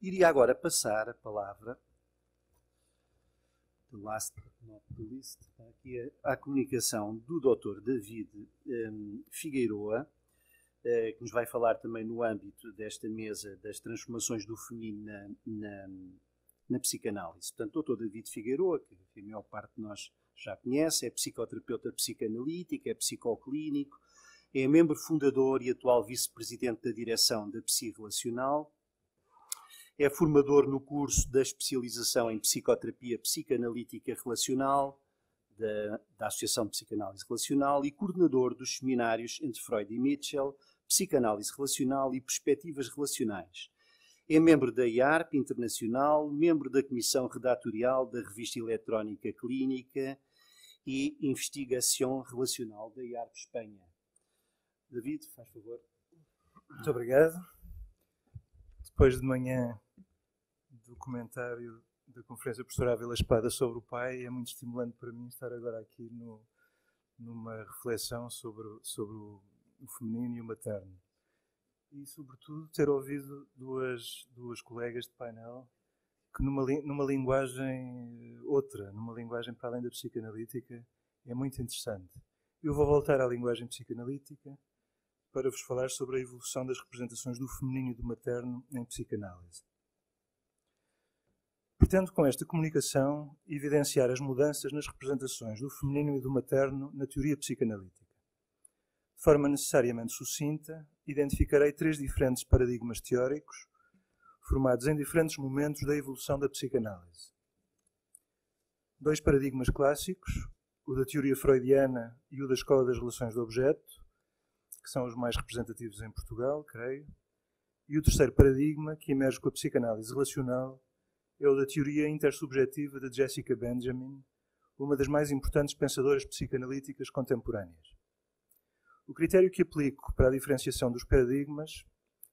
Iria agora passar a palavra, the last but not the least, aqui à comunicação do Dr. David Figueiroa, que nos vai falar também no âmbito desta mesa das transformações do feminino na psicanálise. Portanto, Dr. David Figueiroa, que a maior parte de nós já conhece, é psicoterapeuta psicanalítico, é psicoclínico, é membro fundador e atual vice-presidente da direção da Psi Relacional, é formador no curso da especialização em psicoterapia psicanalítica relacional da Associação de Psicanálise Relacional e coordenador dos seminários entre Freud e Mitchell, Psicanálise Relacional e Perspectivas Relacionais. É membro da IARP Internacional, membro da Comissão Redatorial da Revista Eletrónica Clínica e Investigação Relacional da IARP Espanha. David, faz favor. Muito obrigado. Depois de manhã do comentário da Conferência Professora Ávila Espada sobre o pai, é muito estimulante para mim estar agora aqui numa reflexão sobre o feminino e o materno. E, sobretudo, ter ouvido duas colegas de painel que numa linguagem outra, numa linguagem para além da psicanalítica, é muito interessante. Eu vou voltar à linguagem psicanalítica para vos falar sobre a evolução das representações do feminino e do materno em psicanálise. Pretendo, com esta comunicação, evidenciar as mudanças nas representações do feminino e do materno na teoria psicanalítica. De forma necessariamente sucinta, identificarei 3 diferentes paradigmas teóricos, formados em diferentes momentos da evolução da psicanálise. 2 paradigmas clássicos, o da teoria freudiana e o da Escola das Relações do Objeto, que são os mais representativos em Portugal, creio, e o 3º paradigma, que emerge com a psicanálise relacional, é o da teoria intersubjetiva de Jessica Benjamin, uma das mais importantes pensadoras psicanalíticas contemporâneas. O critério que aplico para a diferenciação dos paradigmas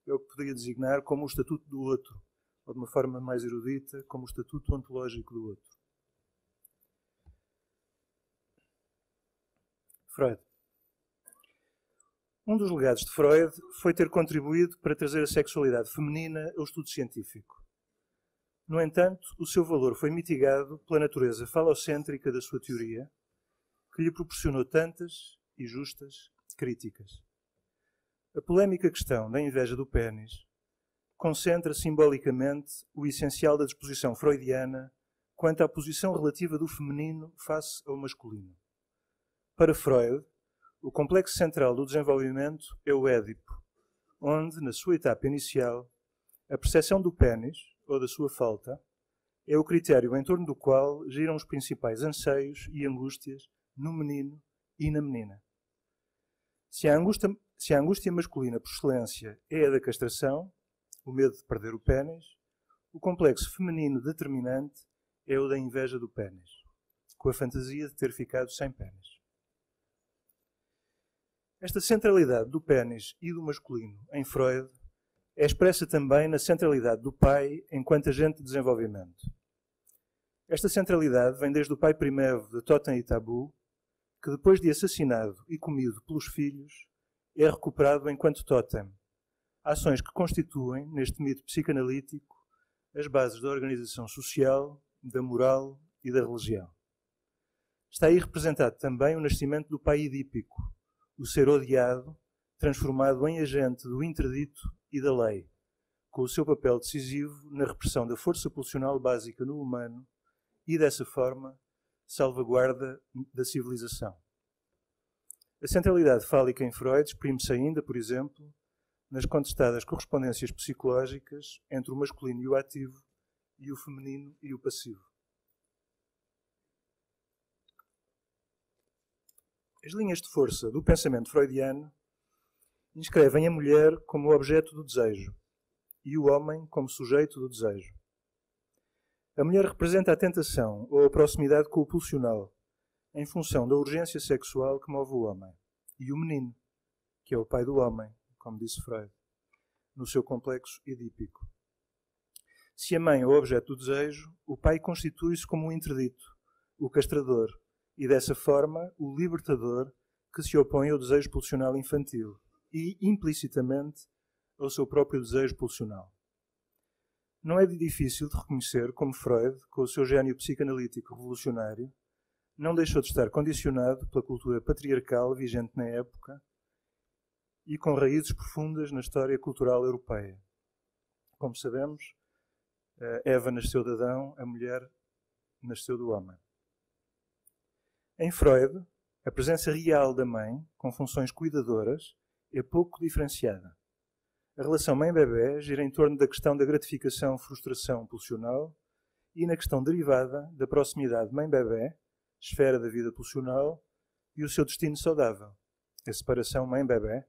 é o que poderia designar como o estatuto do outro, ou de uma forma mais erudita, como o estatuto ontológico do outro. Freud. Um dos legados de Freud foi ter contribuído para trazer a sexualidade feminina ao estudo científico. No entanto, o seu valor foi mitigado pela natureza falocêntrica da sua teoria, que lhe proporcionou tantas e justas críticas. A polémica questão da inveja do pênis concentra simbolicamente o essencial da disposição freudiana quanto à posição relativa do feminino face ao masculino. Para Freud, o complexo central do desenvolvimento é o Édipo, onde, na sua etapa inicial, a percepção do pênis, ou da sua falta, é o critério em torno do qual giram os principais anseios e angústias no menino e na menina. Se a angústia masculina por excelência é a da castração, o medo de perder o pênis, o complexo feminino determinante é o da inveja do pênis, com a fantasia de ter ficado sem pênis. Esta centralidade do pênis e do masculino em Freud é expressa também na centralidade do pai enquanto agente de desenvolvimento. Esta centralidade vem desde o pai primeiro de Totem e Tabu, que depois de assassinado e comido pelos filhos, é recuperado enquanto Totem, ações que constituem, neste mito psicanalítico, as bases da organização social, da moral e da religião. Está aí representado também o nascimento do pai edípico, o ser odiado, transformado em agente do interdito e da lei, com o seu papel decisivo na repressão da força pulsional básica no humano e, dessa forma, salvaguarda da civilização. A centralidade fálica em Freud exprime-se ainda, por exemplo, nas contestadas correspondências psicológicas entre o masculino e o ativo e o feminino e o passivo. As linhas de força do pensamento freudiano inscrevem a mulher como objeto do desejo e o homem como sujeito do desejo. A mulher representa a tentação ou a proximidade com o pulsional, em função da urgência sexual que move o homem, e o menino, que é o pai do homem, como disse Freud, no seu complexo edípico. Se a mãe é o objeto do desejo, o pai constitui-se como um interdito, o castrador, e dessa forma o libertador que se opõe ao desejo pulsional infantil e, implicitamente, ao seu próprio desejo pulsional. Não é difícil de reconhecer como Freud, com o seu gênio psicanalítico revolucionário, não deixou de estar condicionado pela cultura patriarcal vigente na época e com raízes profundas na história cultural europeia. Como sabemos, Eva nasceu de Adão, a mulher nasceu do homem. Em Freud, a presença real da mãe, com funções cuidadoras, é pouco diferenciada. A relação mãe-bebé gira em torno da questão da gratificação-frustração pulsional e na questão derivada da proximidade mãe-bebé, esfera da vida pulsional, e o seu destino saudável, a separação mãe-bebé,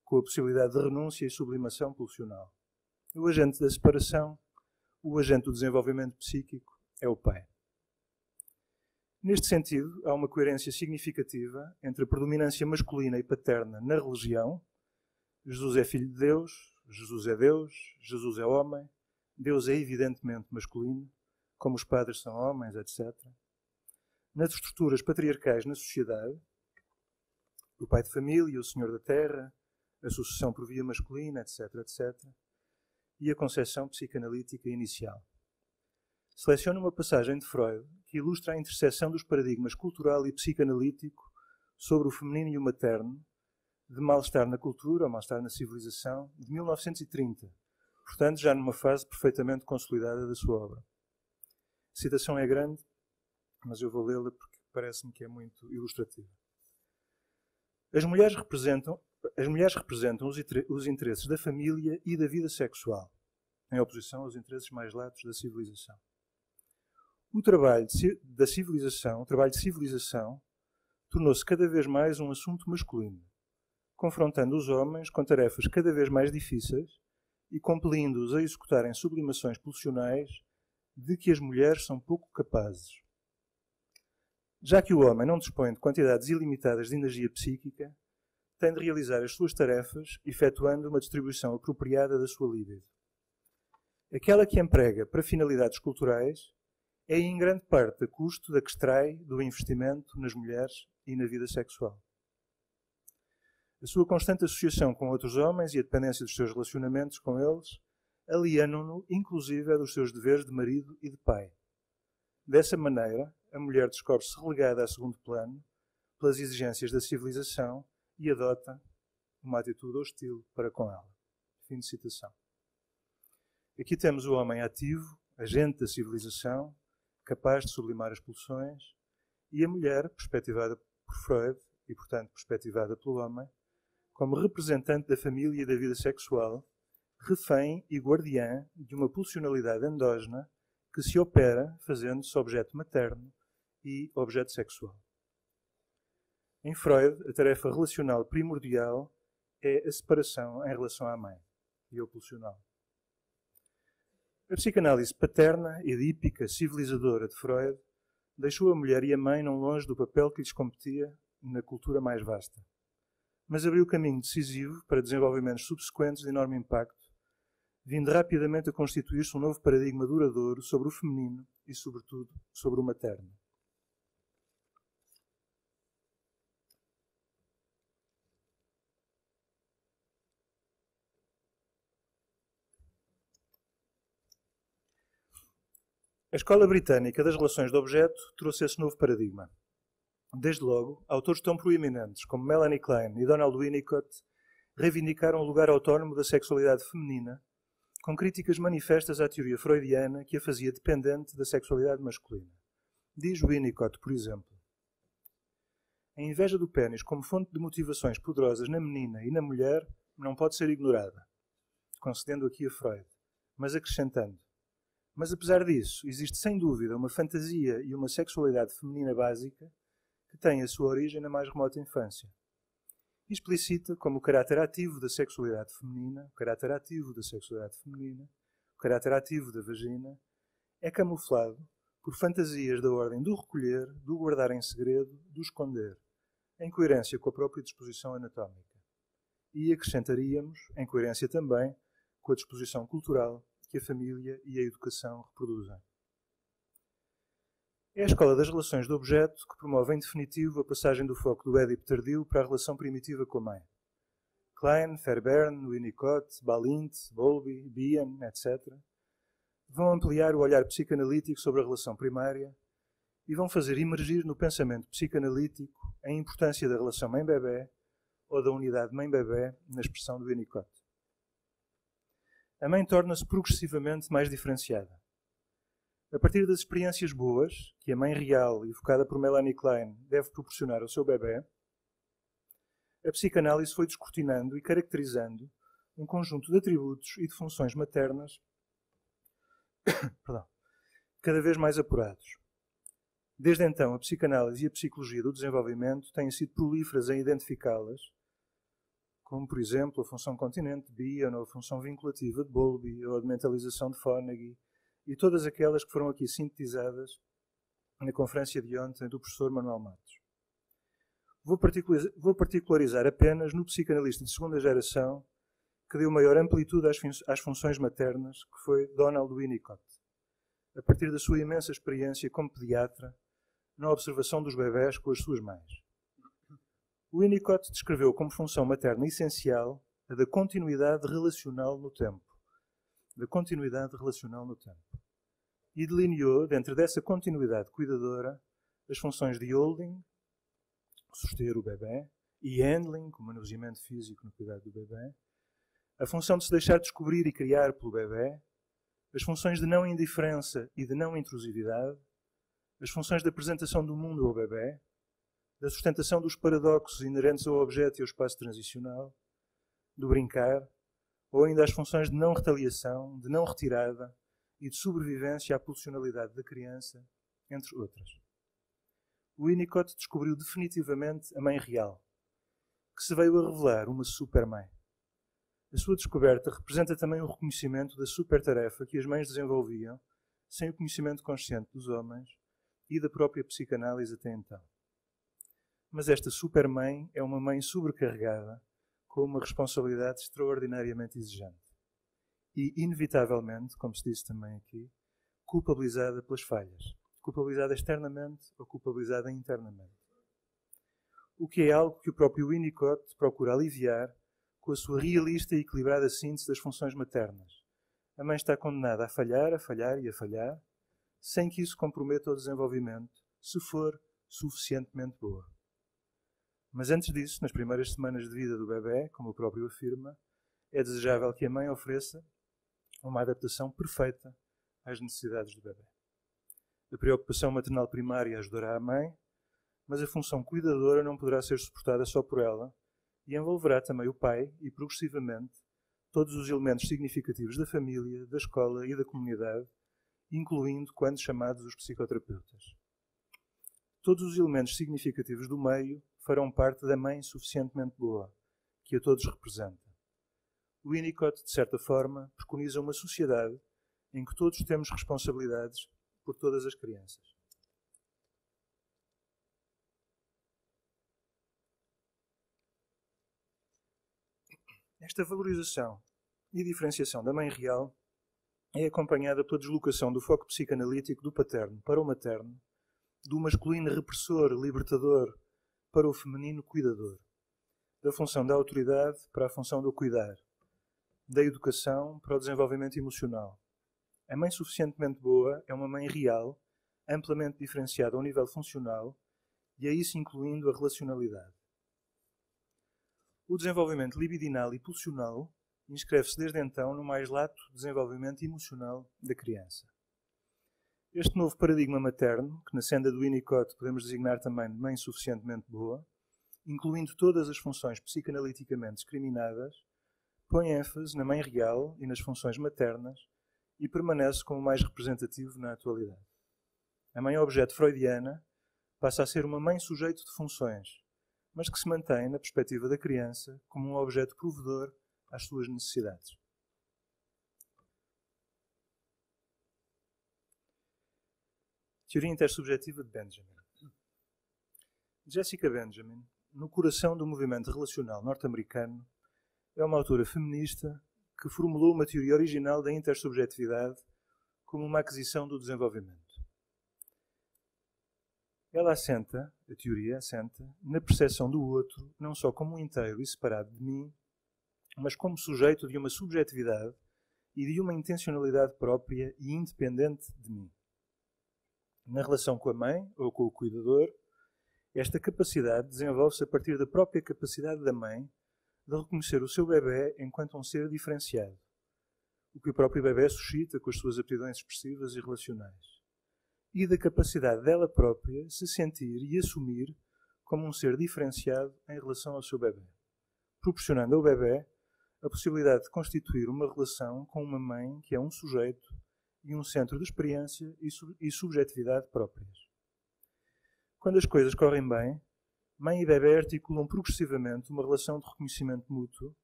com a possibilidade de renúncia e sublimação pulsional. O agente da separação, o agente do desenvolvimento psíquico, é o pai. Neste sentido, há uma coerência significativa entre a predominância masculina e paterna na religião. Jesus é filho de Deus, Jesus é homem, Deus é evidentemente masculino, como os padres são homens, etc. Nas estruturas patriarcais na sociedade, o pai de família, o senhor da terra, a sucessão por via masculina, etc., etc., e a concepção psicanalítica inicial. Seleciono uma passagem de Freud que ilustra a interseção dos paradigmas cultural e psicanalítico sobre o feminino e o materno, de Mal-estar na cultura, ou Mal-estar na civilização, de 1930, portanto já numa fase perfeitamente consolidada da sua obra. A citação é grande, mas eu vou lê-la porque parece-me que é muito ilustrativa. As mulheres representam os interesses da família e da vida sexual, em oposição aos interesses mais latos da civilização. O trabalho de civilização tornou-se cada vez mais um assunto masculino, confrontando os homens com tarefas cada vez mais difíceis e compelindo-os a executarem sublimações pulsionais de que as mulheres são pouco capazes. Já que o homem não dispõe de quantidades ilimitadas de energia psíquica, tem de realizar as suas tarefas efetuando uma distribuição apropriada da sua libido. Aquela que emprega para finalidades culturais é em grande parte a custo da que extrai do investimento nas mulheres e na vida sexual. A sua constante associação com outros homens e a dependência dos seus relacionamentos com eles alienam-no, inclusive, dos seus deveres de marido e de pai. Dessa maneira, a mulher descobre-se relegada a segundo plano pelas exigências da civilização e adota uma atitude hostil para com ela. Fim de citação. Aqui temos o homem ativo, agente da civilização, capaz de sublimar as pulsões, e a mulher, perspectivada por Freud e, portanto, perspectivada pelo homem, como representante da família e da vida sexual, refém e guardiã de uma pulsionalidade endógena que se opera fazendo-se objeto materno e objeto sexual. Em Freud, a tarefa relacional primordial é a separação em relação à mãe e ao pulsional. A psicanálise paterna, edípica, civilizadora de Freud deixou a mulher e a mãe não longe do papel que lhes competia na cultura mais vasta, mas abriu caminho decisivo para desenvolvimentos subsequentes de enorme impacto, vindo rapidamente a constituir-se um novo paradigma duradouro sobre o feminino e, sobretudo, sobre o materno. A Escola Britânica das Relações de Objeto trouxe esse novo paradigma. Desde logo, autores tão proeminentes como Melanie Klein e Donald Winnicott reivindicaram o lugar autónomo da sexualidade feminina, com críticas manifestas à teoria freudiana que a fazia dependente da sexualidade masculina. Diz Winnicott, por exemplo: a inveja do pênis como fonte de motivações poderosas na menina e na mulher não pode ser ignorada, concedendo aqui a Freud, mas acrescentando: mas apesar disso, existe sem dúvida uma fantasia e uma sexualidade feminina básica que tem a sua origem na mais remota infância. E explicita como o caráter ativo da sexualidade feminina, o caráter ativo da vagina, é camuflado por fantasias da ordem do recolher, do guardar em segredo, do esconder, em coerência com a própria disposição anatómica. E acrescentaríamos, em coerência também, com a disposição cultural que a família e a educação reproduzem. É a escola das relações de objeto que promove em definitivo a passagem do foco do Édipo tardio para a relação primitiva com a mãe. Klein, Fairbairn, Winnicott, Balint, Bowlby, Bian, etc., vão ampliar o olhar psicanalítico sobre a relação primária e vão fazer emergir no pensamento psicanalítico a importância da relação mãe-bebé ou da unidade mãe-bebé na expressão do Winnicott. A mãe torna-se progressivamente mais diferenciada. A partir das experiências boas que a mãe real, evocada por Melanie Klein, deve proporcionar ao seu bebé, a psicanálise foi descortinando e caracterizando um conjunto de atributos e de funções maternas cada vez mais apurados. Desde então, a psicanálise e a psicologia do desenvolvimento têm sido prolíferas em identificá-las, como, por exemplo, a função continente de Bion, ou a função vinculativa de Bowlby, ou a de mentalização de Fonagy, e todas aquelas que foram aqui sintetizadas na conferência de ontem do professor Manuel Matos. Vou particularizar apenas no psicanalista de segunda geração que deu maior amplitude às funções maternas, que foi Donald Winnicott, a partir da sua imensa experiência como pediatra na observação dos bebés com as suas mães. Winnicott descreveu como função materna essencial a da continuidade relacional no tempo. E delineou, dentro dessa continuidade cuidadora, as funções de holding, suster o bebê, e handling, o manuseamento físico no cuidado do bebê, a função de se deixar descobrir e criar pelo bebê, as funções de não indiferença e de não intrusividade, as funções da apresentação do mundo ao bebê, da sustentação dos paradoxos inerentes ao objeto e ao espaço transicional, do brincar, ou ainda as funções de não retaliação, de não retirada e de sobrevivência à pulsionalidade da criança, entre outras. Winnicott descobriu definitivamente a mãe real, que se veio a revelar uma super-mãe. A sua descoberta representa também o reconhecimento da super-tarefa que as mães desenvolviam sem o conhecimento consciente dos homens e da própria psicanálise até então. Mas esta super-mãe é uma mãe sobrecarregada com uma responsabilidade extraordinariamente exigente e, inevitavelmente, como se disse também aqui, culpabilizada pelas falhas. Culpabilizada externamente ou culpabilizada internamente. O que é algo que o próprio Winnicott procura aliviar com a sua realista e equilibrada síntese das funções maternas. A mãe está condenada a falhar e a falhar, sem que isso comprometa o desenvolvimento, se for suficientemente boa. Mas antes disso, nas primeiras semanas de vida do bebê, como o próprio afirma, é desejável que a mãe ofereça uma adaptação perfeita às necessidades do bebê. A preocupação maternal primária ajudará a mãe, mas a função cuidadora não poderá ser suportada só por ela e envolverá também o pai e, progressivamente, todos os elementos significativos da família, da escola e da comunidade, incluindo quando chamados os psicoterapeutas. Todos os elementos significativos do meio farão parte da mãe suficientemente boa, que a todos representa. Winnicott, de certa forma, preconiza uma sociedade em que todos temos responsabilidades por todas as crianças. Esta valorização e diferenciação da mãe real é acompanhada pela deslocação do foco psicanalítico do paterno para o materno, do masculino repressor, libertador, para o feminino cuidador, da função da autoridade para a função do cuidar, da educação para o desenvolvimento emocional. A mãe suficientemente boa é uma mãe real, amplamente diferenciada ao nível funcional e a isso incluindo a relacionalidade. O desenvolvimento libidinal e pulsional inscreve-se desde então no mais lato desenvolvimento emocional da criança. Este novo paradigma materno, que na senda do Winnicott podemos designar também de mãe suficientemente boa, incluindo todas as funções psicanaliticamente discriminadas, põe ênfase na mãe real e nas funções maternas e permanece como mais representativo na atualidade. A mãe objeto freudiana passa a ser uma mãe sujeito de funções, mas que se mantém, na perspectiva da criança, como um objeto provedor às suas necessidades. Teoria intersubjetiva de Benjamin. Jessica Benjamin, no coração do movimento relacional norte-americano, é uma autora feminista que formulou uma teoria original da intersubjetividade como uma aquisição do desenvolvimento. Ela assenta, a teoria assenta, na percepção do outro não só como um inteiro e separado de mim, mas como sujeito de uma subjetividade e de uma intencionalidade própria e independente de mim. Na relação com a mãe ou com o cuidador, esta capacidade desenvolve-se a partir da própria capacidade da mãe de reconhecer o seu bebê enquanto um ser diferenciado, o que o próprio bebê suscita com as suas aptidões expressivas e relacionais, e da capacidade dela própria se sentir e assumir como um ser diferenciado em relação ao seu bebê, proporcionando ao bebê a possibilidade de constituir uma relação com uma mãe que é um sujeito e um centro de experiência e subjetividade próprias. Quando as coisas correm bem, mãe e bebê articulam progressivamente uma relação de reconhecimento mútuo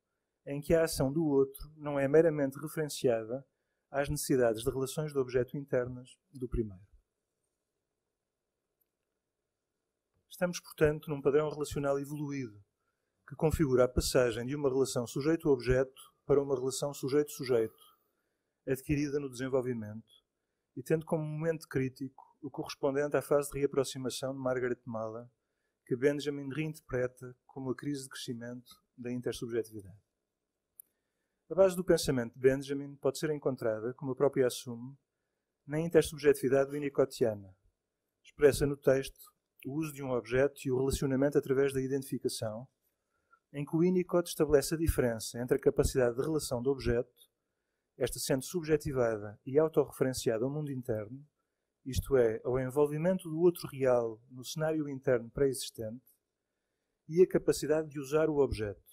em que a ação do outro não é meramente referenciada às necessidades de relações de objeto internas do primeiro. Estamos, portanto, num padrão relacional evoluído, que configura a passagem de uma relação sujeito-objeto para uma relação sujeito-sujeito, adquirida no desenvolvimento, e tendo como momento crítico o correspondente à fase de reaproximação de Margaret Malla, que Benjamin reinterpreta como a crise de crescimento da intersubjetividade. A base do pensamento de Benjamin pode ser encontrada, como a própria assume, na intersubjetividade winnicottiana, expressa no texto o uso de um objeto e o relacionamento através da identificação, em que o Winnicott estabelece a diferença entre a capacidade de relação do objeto, esta sendo subjetivada e autorreferenciada ao mundo interno, isto é, ao envolvimento do outro real no cenário interno pré-existente, e a capacidade de usar o objeto,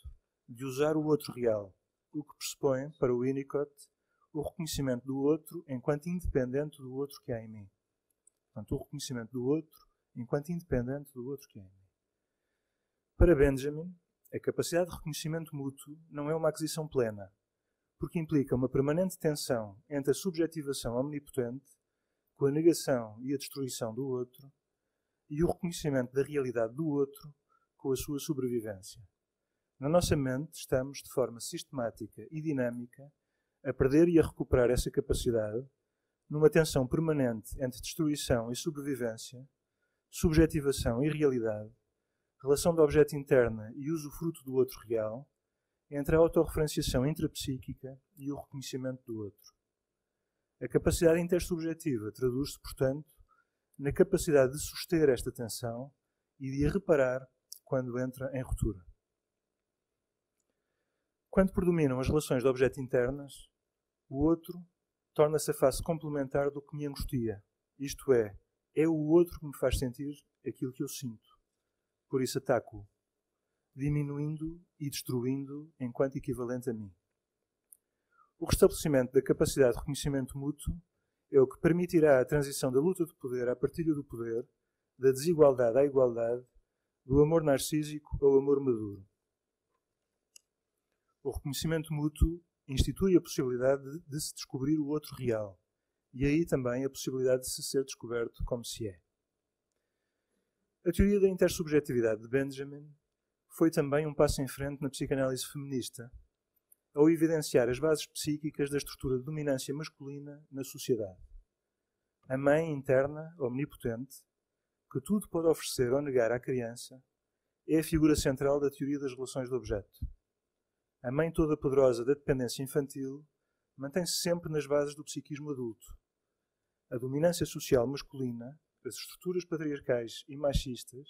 de usar o outro real, o que pressupõe, para o Winnicott, o reconhecimento do outro enquanto independente do outro que há em mim. Portanto, o reconhecimento do outro enquanto independente do outro que há em mim. Para Benjamin, a capacidade de reconhecimento mútuo não é uma aquisição plena, porque implica uma permanente tensão entre a subjetivação omnipotente, com a negação e a destruição do outro, e o reconhecimento da realidade do outro com a sua sobrevivência. Na nossa mente estamos, de forma sistemática e dinâmica, a perder e a recuperar essa capacidade, numa tensão permanente entre destruição e sobrevivência, subjetivação e realidade, relação do objeto interna e usufruto do outro real, entre a autorreferenciação intrapsíquica e o reconhecimento do outro. A capacidade intersubjetiva traduz-se, portanto, na capacidade de suster esta tensão e de a reparar quando entra em ruptura. Quando predominam as relações de objeto internas, o outro torna-se a face complementar do que me angustia, isto é o outro que me faz sentir aquilo que eu sinto. Por isso ataco-o, diminuindo e destruindo enquanto equivalente a mim. O restabelecimento da capacidade de reconhecimento mútuo é o que permitirá a transição da luta de poder à partilha do poder, da desigualdade à igualdade, do amor narcísico ao amor maduro. O reconhecimento mútuo institui a possibilidade de se descobrir o outro real, e aí também a possibilidade de se ser descoberto como se é. A teoria da intersubjetividade de Benjamin foi também um passo em frente na psicanálise feminista, ao evidenciar as bases psíquicas da estrutura de dominância masculina na sociedade. A mãe interna, omnipotente, que tudo pode oferecer ou negar à criança, é a figura central da teoria das relações de objeto. A mãe toda poderosa da dependência infantil mantém-se sempre nas bases do psiquismo adulto. A dominância social masculina, as estruturas patriarcais e machistas,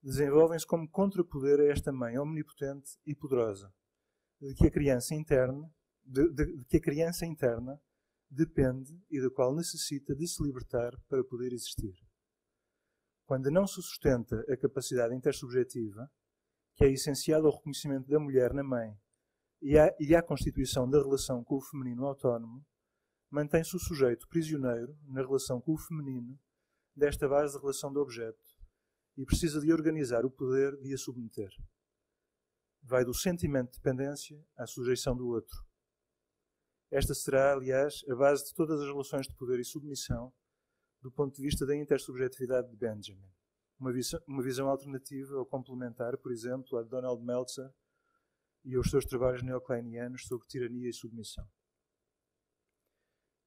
desenvolvem-se como contrapoder a esta mãe omnipotente e poderosa, de que a criança interna depende e da qual necessita de se libertar para poder existir. Quando não se sustenta a capacidade intersubjetiva, que é essencial ao reconhecimento da mulher na mãe e à constituição da relação com o feminino autónomo, mantém-se o sujeito prisioneiro na relação com o feminino desta base de relação de objeto e precisa de organizar o poder de a submeter. Vai do sentimento de dependência à sujeição do outro. Esta será, aliás, a base de todas as relações de poder e submissão do ponto de vista da intersubjetividade de Benjamin. Uma visão alternativa ou complementar, por exemplo, a de Donald Meltzer e aos seus trabalhos neocleinianos sobre tirania e submissão.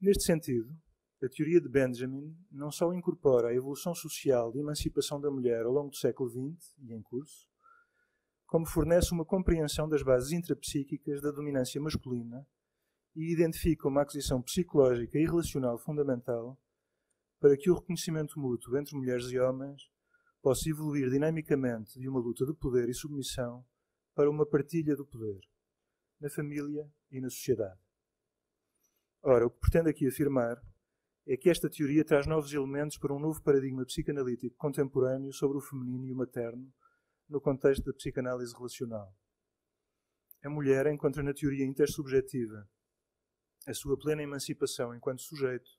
Neste sentido, a teoria de Benjamin não só incorpora a evolução social de emancipação da mulher ao longo do século XX e em curso, como fornece uma compreensão das bases intrapsíquicas da dominância masculina e identifica uma aquisição psicológica e relacional fundamental para que o reconhecimento mútuo entre mulheres e homens possa evoluir dinamicamente de uma luta de poder e submissão para uma partilha do poder, na família e na sociedade. Ora, o que pretendo aqui afirmar é que esta teoria traz novos elementos para um novo paradigma psicanalítico contemporâneo sobre o feminino e o materno no contexto da psicanálise relacional. A mulher encontra na teoria intersubjetiva a sua plena emancipação enquanto sujeito,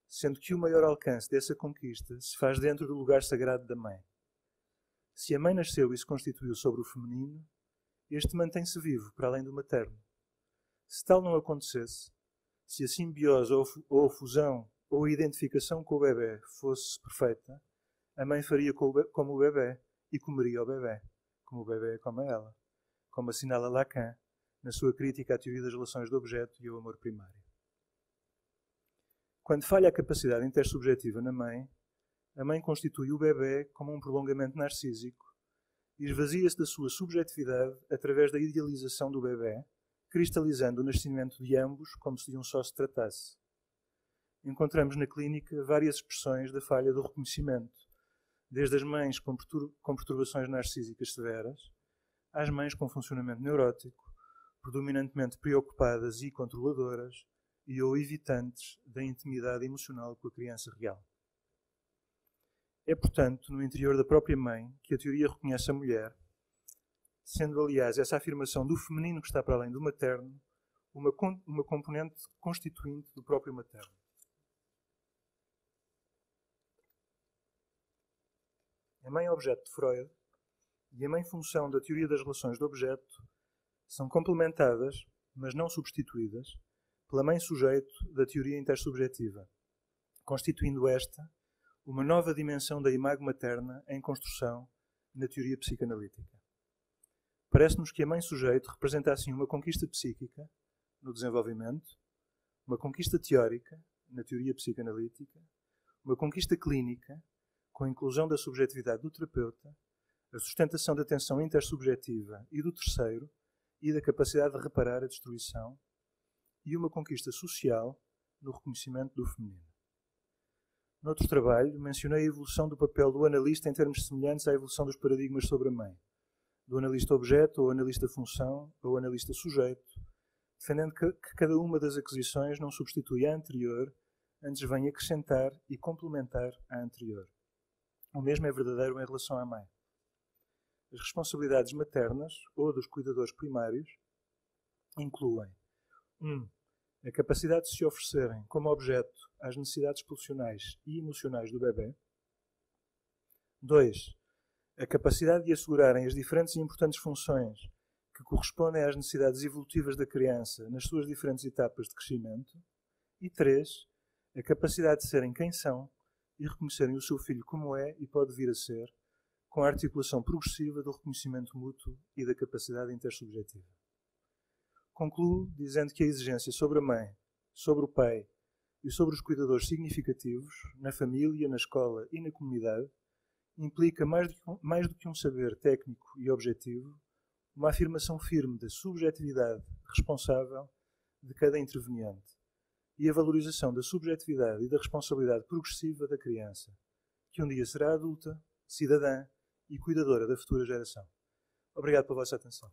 sendo que o maior alcance dessa conquista se faz dentro do lugar sagrado da mãe. Se a mãe nasceu e se constituiu sobre o feminino, este mantém-se vivo para além do materno. Se tal não acontecesse, se a simbiose ou a fusão ou a identificação com o bebê fosse perfeita, a mãe faria como o bebê e comeria o bebê, como o bebê come ela, como assinala Lacan na sua crítica à teoria das relações do objeto e ao amor primário. Quando falha a capacidade intersubjetiva na mãe, a mãe constitui o bebê como um prolongamento narcísico e esvazia-se da sua subjetividade através da idealização do bebê, cristalizando o nascimento de ambos como se de um só se tratasse. Encontramos na clínica várias expressões da falha do reconhecimento, desde as mães com perturbações narcísicas severas, às mães com funcionamento neurótico, predominantemente preocupadas e controladoras, e ou evitantes da intimidade emocional com a criança real. É, portanto, no interior da própria mãe que a teoria reconhece a mulher, sendo, aliás, essa afirmação do feminino que está para além do materno, uma componente constituinte do próprio materno. A mãe-objeto de Freud e a mãe-função da teoria das relações de objeto são complementadas, mas não substituídas, pela mãe-sujeito da teoria intersubjetiva, constituindo esta uma nova dimensão da imago materna em construção na teoria psicanalítica. Parece-nos que a mãe-sujeito representa assim uma conquista psíquica no desenvolvimento, uma conquista teórica na teoria psicanalítica, uma conquista clínica com a inclusão da subjetividade do terapeuta, a sustentação da tensão intersubjetiva e do terceiro e da capacidade de reparar a destruição, e uma conquista social no reconhecimento do feminino. Noutro trabalho, mencionei a evolução do papel do analista em termos semelhantes à evolução dos paradigmas sobre a mãe, do analista-objeto, ou analista-função, ou analista-sujeito, defendendo que cada uma das aquisições não substitui a anterior, antes vem acrescentar e complementar a anterior. O mesmo é verdadeiro em relação à mãe. As responsabilidades maternas, ou dos cuidadores primários, incluem 1. A capacidade de se oferecerem como objeto às necessidades pulsionais e emocionais do bebê. 2. A capacidade de assegurarem as diferentes e importantes funções que correspondem às necessidades evolutivas da criança nas suas diferentes etapas de crescimento. E 3. A capacidade de serem quem são e reconhecerem o seu filho como é e pode vir a ser, com a articulação progressiva do reconhecimento mútuo e da capacidade intersubjetiva. Concluo dizendo que a exigência sobre a mãe, sobre o pai e sobre os cuidadores significativos, na família, na escola e na comunidade, implica mais do que um saber técnico e objetivo, uma afirmação firme da subjetividade responsável de cada interveniente e a valorização da subjetividade e da responsabilidade progressiva da criança, que um dia será adulta, cidadã e cuidadora da futura geração. Obrigado pela vossa atenção.